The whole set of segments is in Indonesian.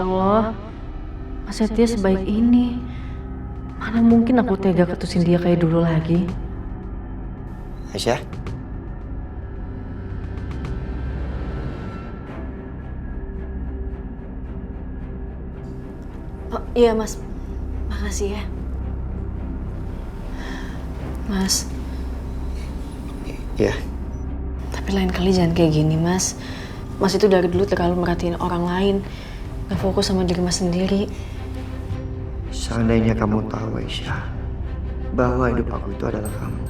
Allah, Mas Setia sebaik ini. Mana mungkin aku tega ketusin dia kayak dulu lagi. Aisyah? Oh, iya Mas, makasih ya. Mas. Iya. Tapi lain kali jangan kayak gini Mas. Mas itu dari dulu terlalu merhatiin orang lain. Gak fokus sama diri Mas sendiri. Seandainya kamu tahu Aisyah, bahwa hidup aku itu adalah kamu.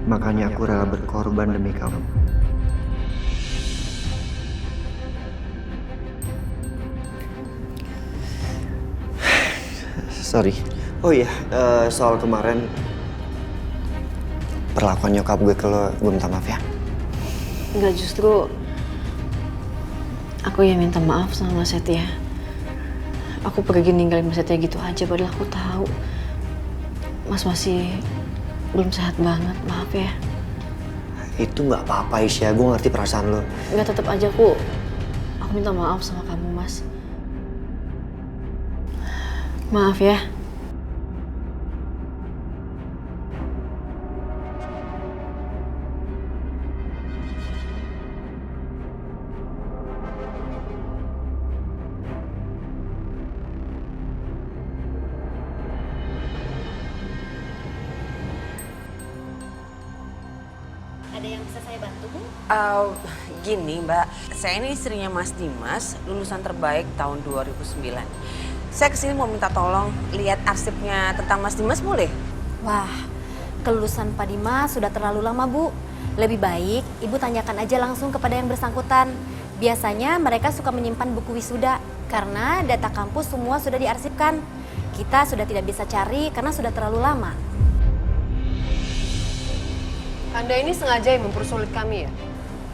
Makanya aku rela berkorban demi kamu. Sorry. Oh iya, soal kemarin perlakuan nyokap gue ke lo, gue minta maaf ya. Enggak, justru aku yang minta maaf sama Mas Setia. Aku pergi ninggalin Mas Setia gitu aja, padahal aku tahu Mas masih belum sehat banget. Maaf ya. Itu nggak apa-apa Aisyah, gue ngerti perasaan lo. Enggak, tetap aja aku minta maaf sama kamu Mas. Maaf ya. Ada yang bisa saya bantu, Bu? Gini Mbak, saya ini istrinya Mas Dimas, lulusan terbaik tahun 2009. Saya kesini mau minta tolong lihat arsipnya tentang Mas Dimas, boleh? Wah, kelulusan Pak Dimas sudah terlalu lama, Bu. Lebih baik Ibu tanyakan aja langsung kepada yang bersangkutan. Biasanya mereka suka menyimpan buku wisuda karena data kampus semua sudah diarsipkan. Kita sudah tidak bisa cari karena sudah terlalu lama. Anda ini sengaja yang mempersulit kami ya?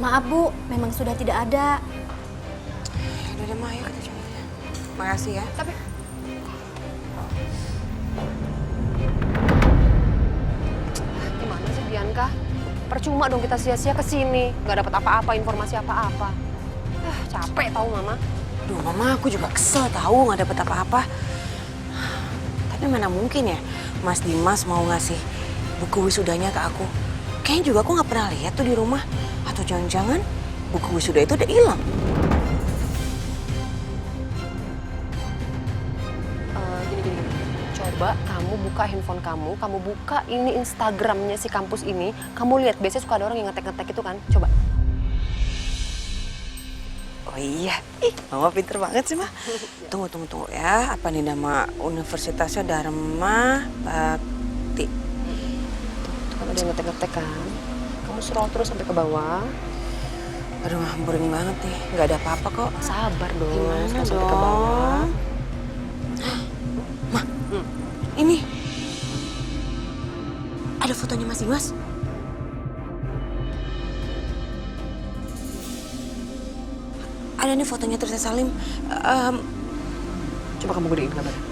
Maaf Bu, memang sudah tidak ada. Udah deh, Ma, ayo kita coba. Makasih ya. Tapi gimana sih Bianca? Percuma dong kita sia-sia kesini, nggak dapat apa-apa, informasi apa-apa. Capek tahu Mama. Duh Mama, aku juga kesel tahu nggak dapet apa-apa. Tapi mana mungkin ya Mas Dimas mau ngasih buku wisudanya ke aku. Kayaknya juga aku nggak pernah lihat tuh di rumah. Atau jangan-jangan buku wisuda itu udah hilang. Gini. Coba kamu buka handphone kamu buka ini Instagramnya si kampus ini. Kamu lihat, biasanya suka ada orang yang ngetek-ngetek itu kan. Coba. Oh iya, Mama pinter banget sih, Ma. Tunggu ya. Apa nih nama universitasnya? Dharma Bakti. Tuh kan ada yang ngetek-ngetek kan. Kamu scroll terus sampai ke bawah. Aduh, boring banget nih. Nggak ada apa-apa kok. Sabar dong. Gimana Scroll dong? sampai ke bawah. Ma, ini. Ada fotonya Mas Dimas. Ada nih fotonya Trisha Salim. Coba kamu gedein gambarnya.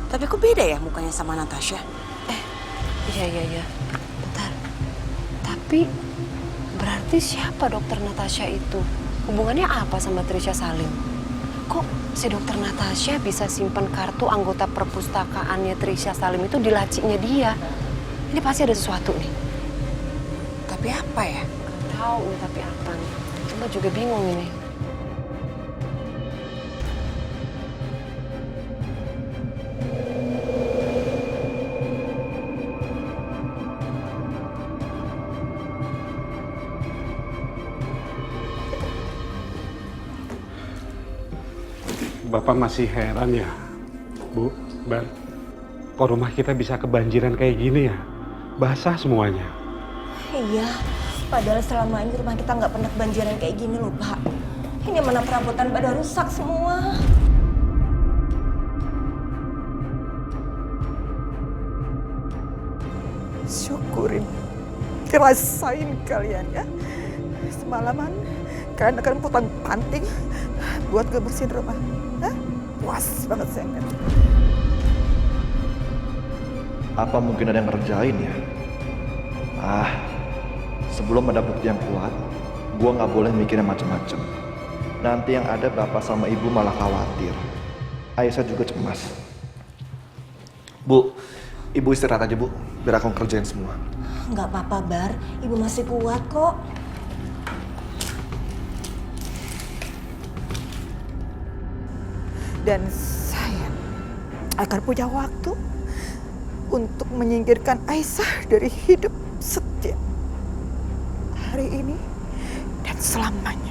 Tapi kok beda ya mukanya sama Natasha? Iya. Bentar. Tapi berarti siapa dokter Natasha itu? Hubungannya apa sama Trisha Salim? Kok si dokter Natasha bisa simpan kartu anggota perpustakaannya Trisha Salim itu di lacinya dia? Ini pasti ada sesuatu nih. Tapi apa ya? Gak tahu nih tapi apa nih. Mbak juga bingung ini. Bapak masih heran ya, Bu, Ban, kok rumah kita bisa kebanjiran kayak gini ya? Basah semuanya. Iya, padahal selama ini rumah kita nggak pernah kebanjiran kayak gini loh, Pak. Ini mana perabotan pada rusak semua. Syukurin, rasain kalian ya. Semalaman kalian akan potong panting buat ngebersihin rumah. Hah? Puas banget saya ngeliat. Apa mungkin ada yang ngerjain ya? Sebelum ada bukti yang kuat, gua nggak boleh mikirin macam-macam. Nanti yang ada bapak sama ibu malah khawatir. Aisyah juga cemas. Bu, ibu istirahat aja bu, biar aku kerjain semua. Nggak apa-apa, Bar. Ibu masih kuat kok. Dan saya akan punya waktu untuk menyingkirkan Aisyah dari hidup Setia. Hari ini dan selamanya.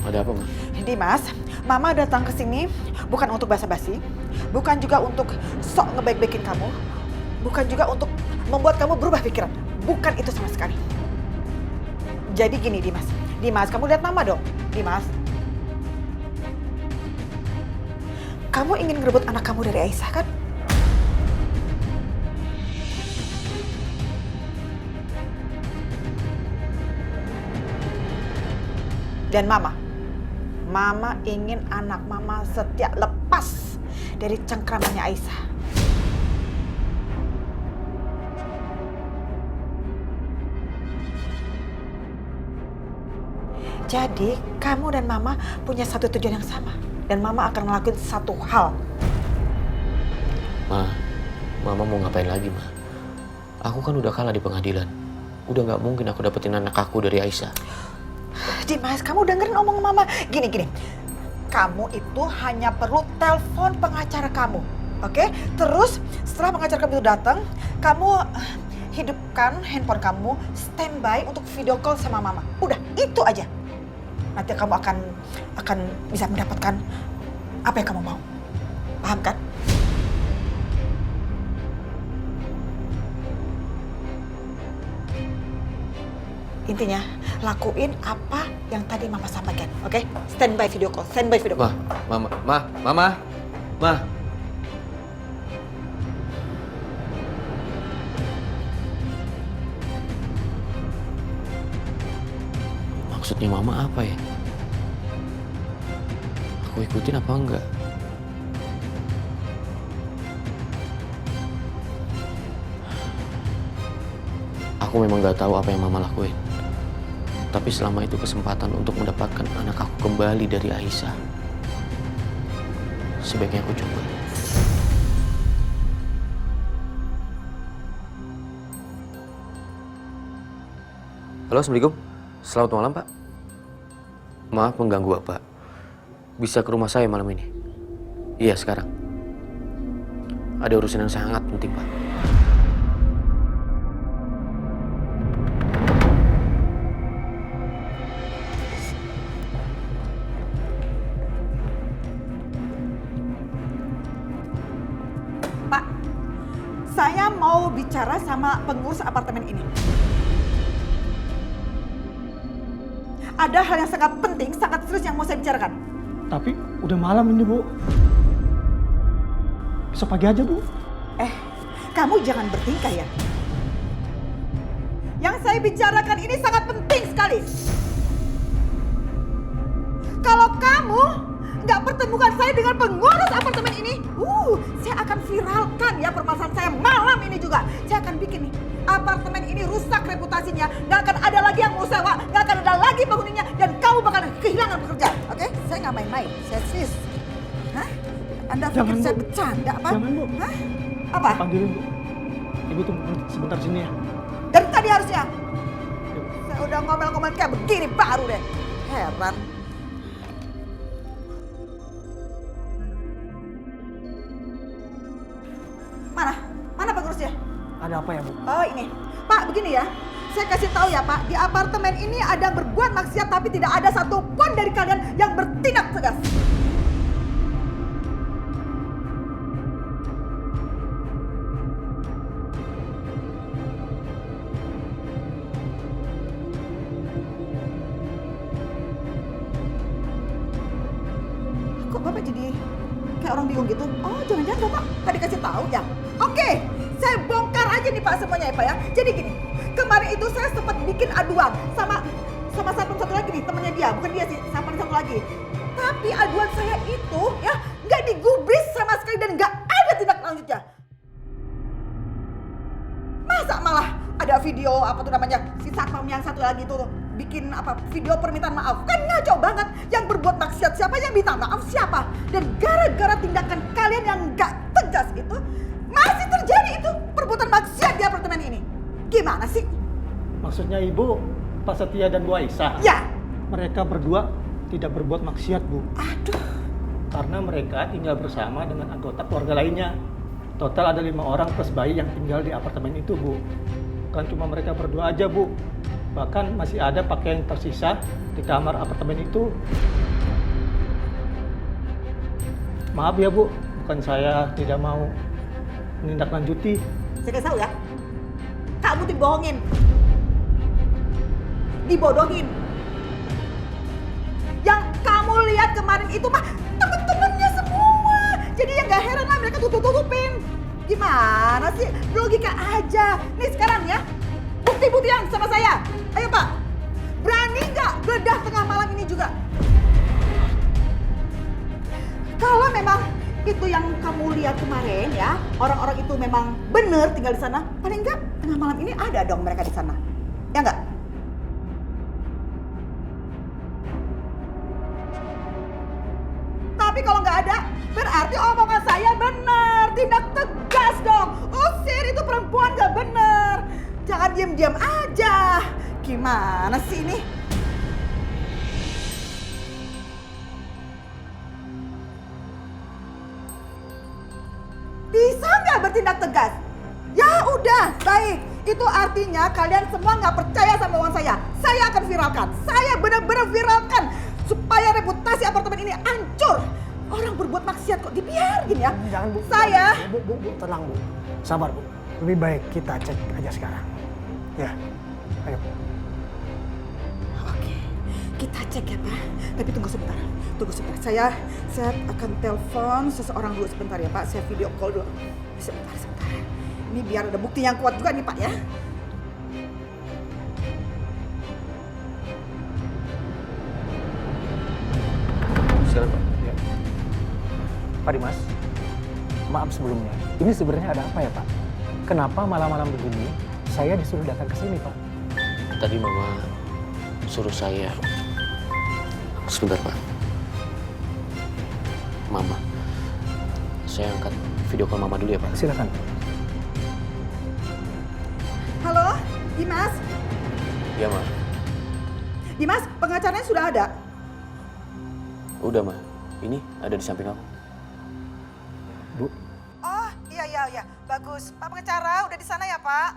Ada apa, Ma? Dimas, Mama datang ke sini bukan untuk basa-basi, bukan juga untuk sok ngebaik-baikin kamu, bukan juga untuk membuat kamu berubah pikiran. Bukan itu sama sekali. Jadi gini, Dimas. Dimas, kamu lihat Mama dong. Dimas. Kamu ingin ngerebut anak kamu dari Aisyah, kan? Dan Mama ingin anak Mama Setia lepas dari cengkramannya Aisyah. Jadi, kamu dan Mama punya satu tujuan yang sama. Dan Mama akan ngelakuin satu hal. Ma, Mama mau ngapain lagi, Ma? Aku kan udah kalah di pengadilan. Udah nggak mungkin aku dapetin anak aku dari Aisyah. Dimas, kamu dengerin omong Mama. Gini. Kamu itu hanya perlu telepon pengacara kamu. Oke? Terus setelah pengacara kamu itu datang, kamu hidupkan handphone kamu standby untuk video call sama Mama. Udah, itu aja. Nanti kamu akan bisa mendapatkan apa yang kamu mau. Paham kan? Intinya, lakuin apa yang tadi Mama sampaikan, oke? Standby video call, standby video call. Ma. Maksudnya Mama apa ya? Aku ikutin apa enggak? Aku memang gak tahu apa yang Mama lakuin. Tapi selama itu kesempatan untuk mendapatkan anak aku kembali dari Aisyah. Sebaiknya aku coba. Halo, Assalamualaikum. Selamat malam, Pak. Maaf mengganggu Bapak. Bisa ke rumah saya malam ini? Iya, sekarang. Ada urusan yang sangat penting, Pak. Pak, saya mau bicara sama pengurus apartemen ini. Ada hal yang sangat penting, sangat serius yang mau saya bicarakan. Tapi udah malam ini, Bu. Besok pagi aja, Bu. Kamu jangan bertingkah ya. Yang saya bicarakan ini sangat penting sekali. Kalau kamu nggak pertemukan saya dengan pengurus apartemen ini, saya akan viralkan ya permasalahan saya malam ini juga. Saya akan bikin nih apartemen ini rusak reputasinya, nggak akan ada lagi yang mau sewa, nggak akan ada lagi penghuninya, dan kamu bakal kehilangan pekerjaan. Oke? Saya nggak main-main, saya serius. Hah? Anda pikir Jangan, saya Bu. bercanda apa? Jangan, Bu. Hah? Apa? Panggilin, Bu. Ibu tunggu sebentar sini ya. Dari tadi harusnya. Saya udah ngomel-ngomel kayak begini baru deh. Heran. Mana pengurusnya? Ada apa ya, Bu? Oh ini, Pak begini ya. Saya kasih tahu ya Pak, di apartemen ini ada yang berbuat maksiat tapi tidak ada satupun dari kalian yang bertindak tegas. Kok Bapak jadi kayak orang bingung gitu? Oh jangan-jangan Bapak tadi kasih tahu ya? Oke, saya bongkar aja aja nih Pak semuanya ya Pak ya. Jadi gini, kemarin itu saya sempat bikin aduan sama satu lagi nih, temennya dia, bukan dia sih, sama satu lagi. Tapi aduan saya itu ya nggak digubris sama sekali dan nggak ada tindak lanjutnya. Masa malah ada video apa tuh namanya si satpam yang satu lagi tuh bikin apa video permintaan maaf, kan ngaco banget. Yang berbuat maksiat siapa, yang minta maaf siapa, dan gara-gara tindakan kalian yang nggak tegas itu masih terjadi itu perbuatan maksiat di apartemen ini. Gimana sih? Maksudnya Ibu, Pak Setia dan Bu Aisyah? Ya. Mereka berdua tidak berbuat maksiat, Bu. Aduh. Karena mereka tinggal bersama dengan anggota keluarga lainnya. Total ada 5 orang plus bayi yang tinggal di apartemen itu, Bu. Bukan cuma mereka berdua aja, Bu. Bahkan masih ada pakaian yang tersisa di kamar apartemen itu. Maaf ya, Bu. Bukan saya tidak mau menindaklanjuti. Saya kasih tahu ya, kamu dibohongin, dibodohin. Yang kamu lihat kemarin itu mah temen-temennya semua. Jadi ya nggak heran lah mereka tutup-tutupin. Gimana sih? Logika aja. Nih sekarang ya, bukti-bukti yang sama saya. Ayo Pak, berani nggak geledah tengah malam ini juga? Kalau memang itu yang kamu lihat kemarin ya, orang-orang itu memang benar tinggal di sana, paling enggak tengah malam ini ada dong mereka di sana. Ya enggak? Tapi kalau nggak ada, berarti omongan saya benar. Tindak tegas dong. Usir itu perempuan nggak benar. Jangan diam-diam aja. Gimana sih ini? Bisa nggak bertindak tegas? Ya udah, baik. Itu artinya kalian semua nggak percaya sama omongan saya. Saya akan viralkan. Saya benar-benar viralkan supaya reputasi apartemen ini hancur. Orang berbuat maksiat kok dibiarin ya? Jangan, Bu. Saya. Bu, tenang, Bu. Sabar, Bu. Lebih baik kita cek aja sekarang. Ya, ayo. Oke, kita cek ya Pak. Tapi tunggu sebentar. Tunggu sebentar. Saya akan telepon seseorang dulu sebentar ya Pak. Saya video call dulu. Sebentar. Ini biar ada bukti yang kuat juga nih Pak ya. Silakan Pak. Ya. Pak Dimas, maaf sebelumnya. Ini sebenarnya ada apa ya Pak? Kenapa malam-malam begini saya disuruh datang ke sini Pak? Tadi Mama suruh saya. Sebentar Pak. Mama, saya angkat video call Mama dulu ya Pak. Silakan. Halo, Dimas. Iya Ma. Dimas, pengacaranya sudah ada. Udah Ma. Ini ada di samping aku. Bu. Oh, iya. Bagus. Pak pengacara udah di sana ya, Pak?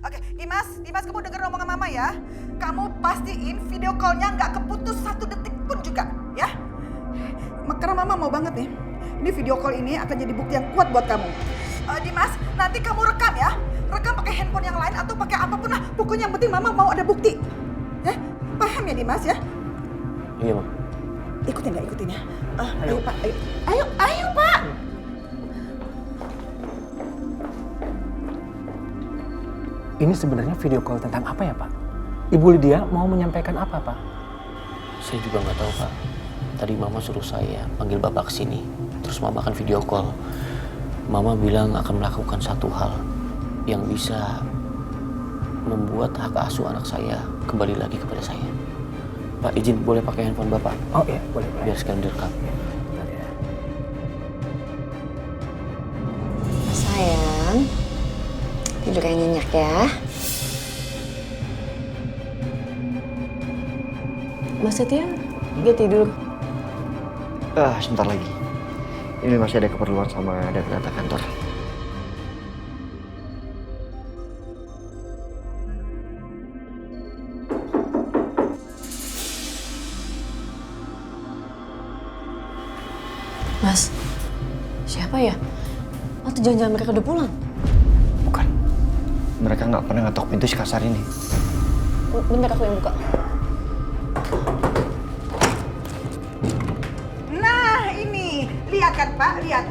Oke, Dimas kamu denger omongan Mama ya. Kamu pastiin video call-nya nggak keputus 1 detik pun juga, ya. Karena Mama mau banget nih. Ini video call ini akan jadi bukti yang kuat buat kamu. Dimas, nanti kamu rekam ya. Rekam pakai handphone yang lain atau pakai apapun lah. Pokoknya yang penting Mama mau ada bukti. Ya, paham ya Dimas ya? Iya Ma. Ikutin ya. Ayo Pak, ayo Pak. Ini sebenarnya video call tentang apa ya Pak? Ibu Lydia mau menyampaikan apa Pak? Saya juga nggak tahu Pak. Tadi Mama suruh saya panggil Bapak ke sini. Terus Mama akan video call. Mama bilang akan melakukan satu hal yang bisa membuat hak asuh anak saya kembali lagi kepada saya. Pak, izin boleh pakai handphone Bapak? Oh iya, boleh. Biar sekalian direkam. Sayang, tidur yang nyenyak ya. Mas Setia, dia tidur. Sebentar lagi. Ini masih ada keperluan sama data kantor. Mas, siapa ya? Atau jangan-jangan mereka udah pulang? Bukan. Mereka nggak pernah ngetok pintu sekasar ini. Bentar aku yang buka. Nah ini, lihat kan Pak, lihat.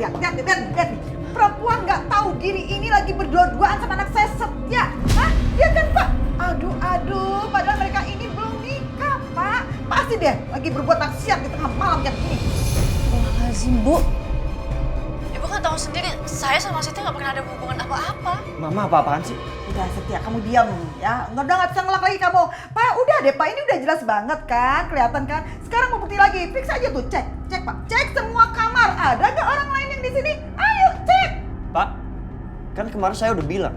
Perempuan nggak tahu diri ini lagi berdua-duaan sama anak saya sih, Bu? Ibu kan tahu sendiri, saya sama Siti nggak pernah ada hubungan apa-apa. Mama apa-apaan sih? Udah Setia, kamu diam ya. Nggak bisa ngelak lagi kamu. Pak, udah deh Pak, ini udah jelas banget kan, kelihatan kan. Sekarang mau bukti lagi, fix aja tuh, cek Pak. Cek semua kamar, ada gak orang lain yang di sini? Ayo cek. Pak, kan kemarin saya udah bilang,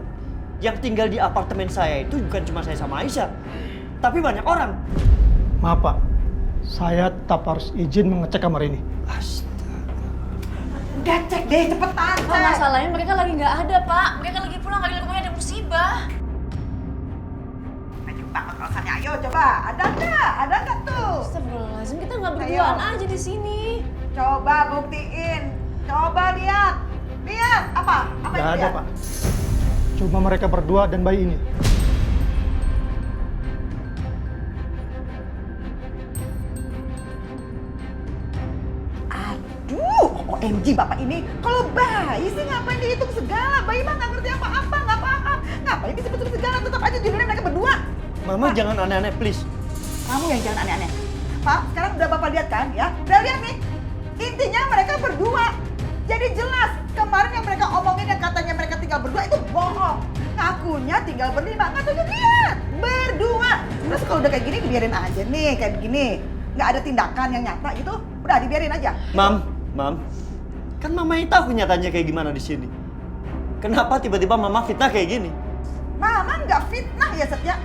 yang tinggal di apartemen saya itu bukan cuma saya sama Aisyah, tapi banyak orang. Maaf Pak, saya tetap harus izin mengecek kamar ini. Udah cek deh, cepetan Pak, cek. masalahnya mereka lagi nggak ada, Pak. Mereka lagi pulang dari rumahnya ada musibah. Banyak banget alasannya, ayo coba. Ada nggak tuh? Astagfirullahaladzim, kita nggak berduaan aja di sini. Coba buktiin, coba lihat. Lihat, apa Nggak yang ada dilihat? Pak. Cuma mereka berdua dan bayi ini. Aduh, OMG Bapak ini, kalau bayi sih ngapain dihitung segala? Bayi mah nggak ngerti apa-apa, nggak paham. Ngapain disebut-sebut segala? Tetap aja judulnya mereka berdua. Mama jangan aneh-aneh, please. Kamu yang jangan aneh-aneh. Pak, sekarang udah Bapak lihat kan ya? Udah lihat nih. Intinya mereka berdua. Jadi jelas, kemarin yang mereka omongin yang katanya mereka tinggal berdua itu bohong. Ngakunya tinggal berlima, nggak tuh lihat. Berdua. Terus kalau udah kayak gini, dibiarin aja nih, kayak begini. Nggak ada tindakan yang nyata gitu, udah dibiarin aja. Mam, kan Mama yang tahu kenyataannya kayak gimana di sini. Kenapa tiba-tiba Mama fitnah kayak gini? Mama nggak fitnah ya Setia.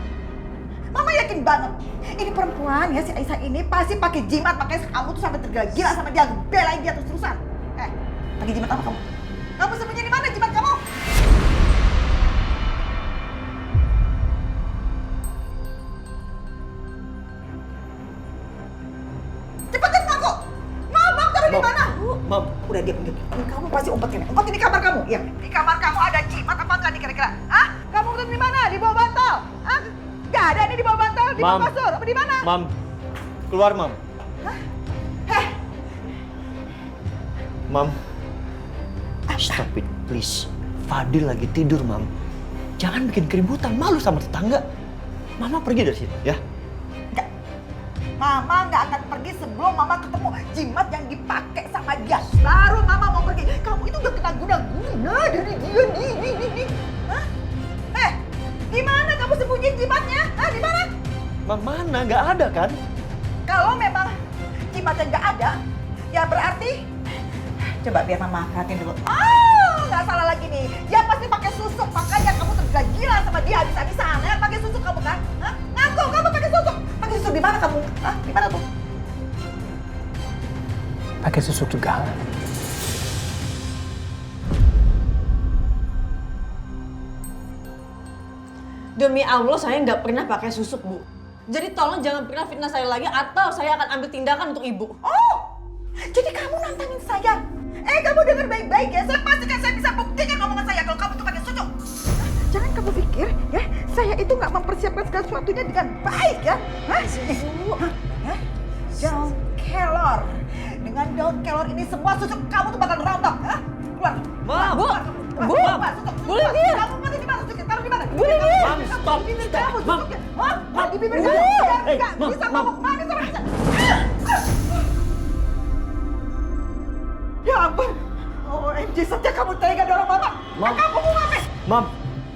Mama yakin banget. Ini perempuan ya, si Aisyah ini pasti pakai jimat, makanya kamu tuh sampai tergila-gila sama dia, belain dia terus-terusan. Pakai jimat apa kamu? Kamu sembunyi di mana jimat kamu? Cepetan ngaku. Ngomong taruh di mana? Mam, Udah diam. Kamu pasti umpet di kamar kamu. Iya. Di kamar kamu ada jimat apa enggak nih kira-kira? Hah? Kamu umpet di mana? Di bawah bantal? Hah? Gak ada nih di bawah bantal, di bawah kasur, apa di mana? Mam, keluar Mam. Heh, Mam, stop it, please. Fadil lagi tidur, Mam. Jangan bikin keributan, malu sama tetangga. Mama pergi dari sini, ya? enggak. Mama nggak akan pergi sebelum Mama ketemu jimat yang dipakai sama dia. Baru Mama mau pergi. Kamu itu udah kena guna-guna dari dia nih. Hah? Di mana kamu sembunyiin jimatnya? Hah, di mana? Mam, mana? Nggak ada kan? Kalau memang jimatnya nggak ada, ya berarti coba biar Mama perhatiin dulu. Oh, nggak salah lagi nih. Dia pasti pakai susuk, makanya kamu tergila-gila sama dia habis-habisan. Ya, pakai susuk kamu kan? Hah? Ngaku kamu pakai susuk. Pakai susuk di mana kamu? Hah? Di mana tuh? Pakai susuk juga. Demi Allah, saya nggak pernah pakai susuk, Bu. Jadi tolong jangan pernah fitnah saya lagi atau saya akan ambil tindakan untuk Ibu. Oh, jadi kamu nantangin saya? Kamu dengar baik-baik ya. Saya pastikan saya bisa buktikan omongan saya kalau kamu tuh pakai susuk. Jangan kamu pikir ya, saya itu nggak mempersiapkan segala sesuatunya dengan baik ya. Hah? Daun kelor. Dengan daun kelor ini semua susuk kamu tuh bakal rontok. Hah? Keluar. Mam! Keluar. Bu! Susuk. Boleh dia? Kamu mati di mana susuknya? Taruh di mana? Boleh dia? Mam, stop. Di bibir Stop. kamu Mam. susuknya. Hah? Mam. Di bibir Bu. kamu. Hey, Nggak Mam, bisa Mam. ngomong manis sama saya. Ya ampun. OMG, Setia kamu tega dorong Mama. Mam. Kamu mau ngapain? Mam,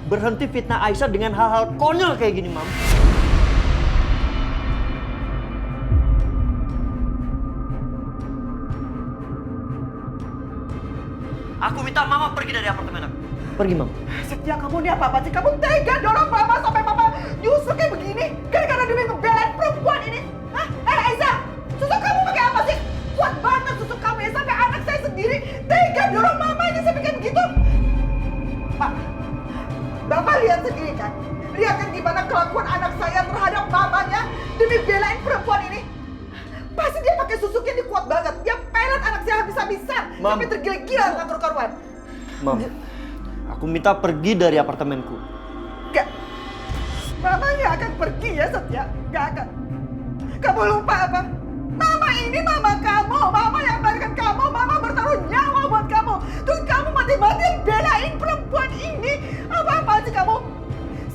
berhenti fitnah Aisyah dengan hal-hal konyol kayak gini, Mam. Aku minta Mama pergi dari apartemen aku. Pergi, Mam. Setia kamu ini apa sih? Kamu tega dorong Mama sampai Mama nyusul kayak begini? Gara-gara demi ngebelain perempuan ini? Hah? Aisyah, susuk kamu pakai apa sih? Kuat banget susuk kamu ya, sampai anak saya sendiri tega dorong Mama ini sampai kayak begitu. Pak, Bapak lihat sendiri kan? Lihat kan gimana kelakuan anak saya terhadap mamanya demi belain perempuan ini? Pasti dia pakai susuk yang kuat banget. Dia pelet anak saya habis-habisan. Mam. Sampai tergila-gila nggak karu-karuan. Mam, aku minta pergi dari apartemenku. Gak. Mama nggak akan pergi ya, Setia. Nggak akan. Kamu lupa apa? Mama ini mama kamu. Mama yang melahirkan kamu. Mama bertaruh nyawa buat kamu. Terus kamu mati-matian belain perempuan ini. Apa-apaan sih kamu?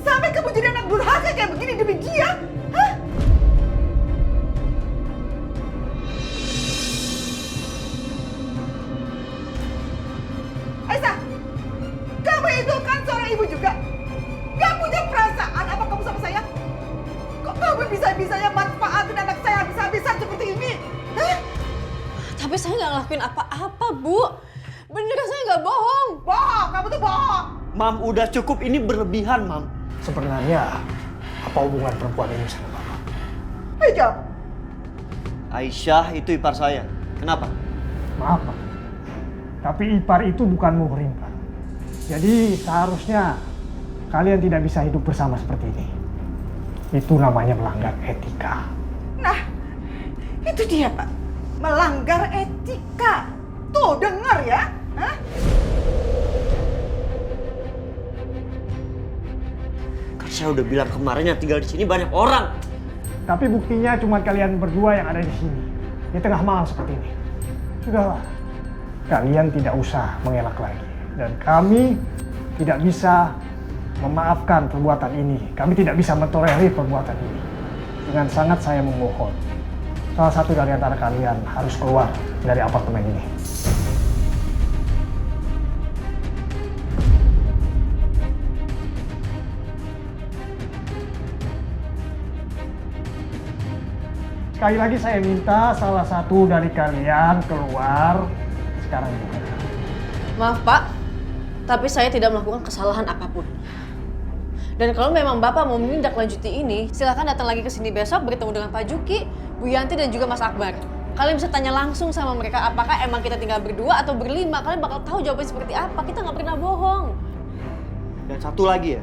Sampai kamu jadi anak durhaka kayak begini demi dia? Hah? nggak ngelakuin apa-apa, Bu. Bener, saya nggak bohong. Bohong, kamu tuh bohong. Mam, udah cukup. Ini berlebihan, Mam. Sebenarnya apa hubungan perempuan ini sama Bapak? Ayo jawab. Aisyah itu ipar saya. Kenapa? Maaf, Pak. Tapi ipar itu bukan muhrim, Pak. Jadi seharusnya kalian tidak bisa hidup bersama seperti ini. Itu namanya melanggar etika. Nah, itu dia Pak. Melanggar etika. Tuh, dengar ya. Hah? Kan saya udah bilang kemarin yang tinggal di sini banyak orang. Tapi buktinya cuma kalian berdua yang ada di sini. Di tengah malam seperti ini. Sudahlah. Kalian tidak usah mengelak lagi. Dan kami tidak bisa memaafkan perbuatan ini. Kami tidak bisa mentolerir perbuatan ini. Dengan sangat saya memohon. Salah satu dari antara kalian harus keluar dari apartemen ini. Sekali lagi saya minta salah satu dari kalian keluar sekarang juga. Maaf, Pak. Tapi saya tidak melakukan kesalahan apapun. Dan kalau memang Bapak mau menindaklanjuti ini, silakan datang lagi ke sini besok bertemu dengan Pak Juki, Bu Yanti, dan juga Mas Akbar. Kalian bisa tanya langsung sama mereka apakah emang kita tinggal berdua atau berlima. Kalian bakal tahu jawabannya seperti apa. Kita nggak pernah bohong. Dan satu lagi ya.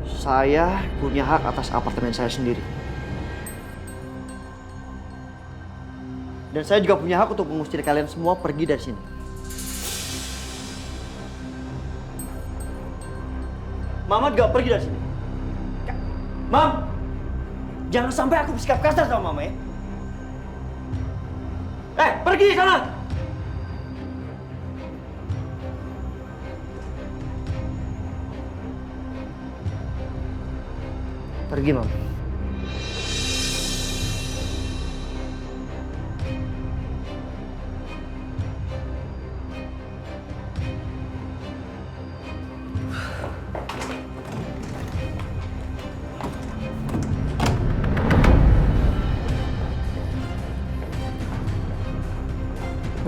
Saya punya hak atas apartemen saya sendiri. Dan saya juga punya hak untuk mengusir kalian semua pergi dari sini. Mama gak pergi dari sini. Mam, jangan sampai aku bersikap kasar sama Mama ya. Pergi sana. Pergi, Mam.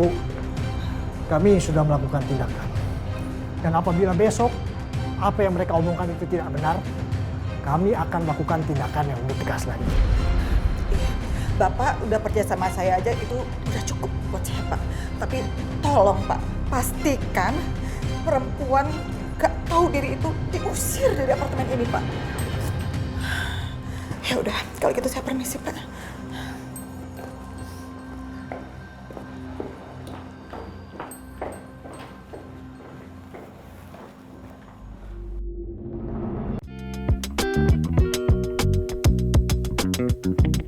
Bu, kami sudah melakukan tindakan. Dan apabila besok apa yang mereka omongkan itu tidak benar, kami akan melakukan tindakan yang lebih tegas lagi. Bapak udah percaya sama saya aja itu udah cukup buat saya Pak. Tapi tolong Pak, pastikan perempuan gak tahu diri itu diusir dari apartemen ini Pak. Ya udah, kalau gitu saya permisi Pak. Thank you.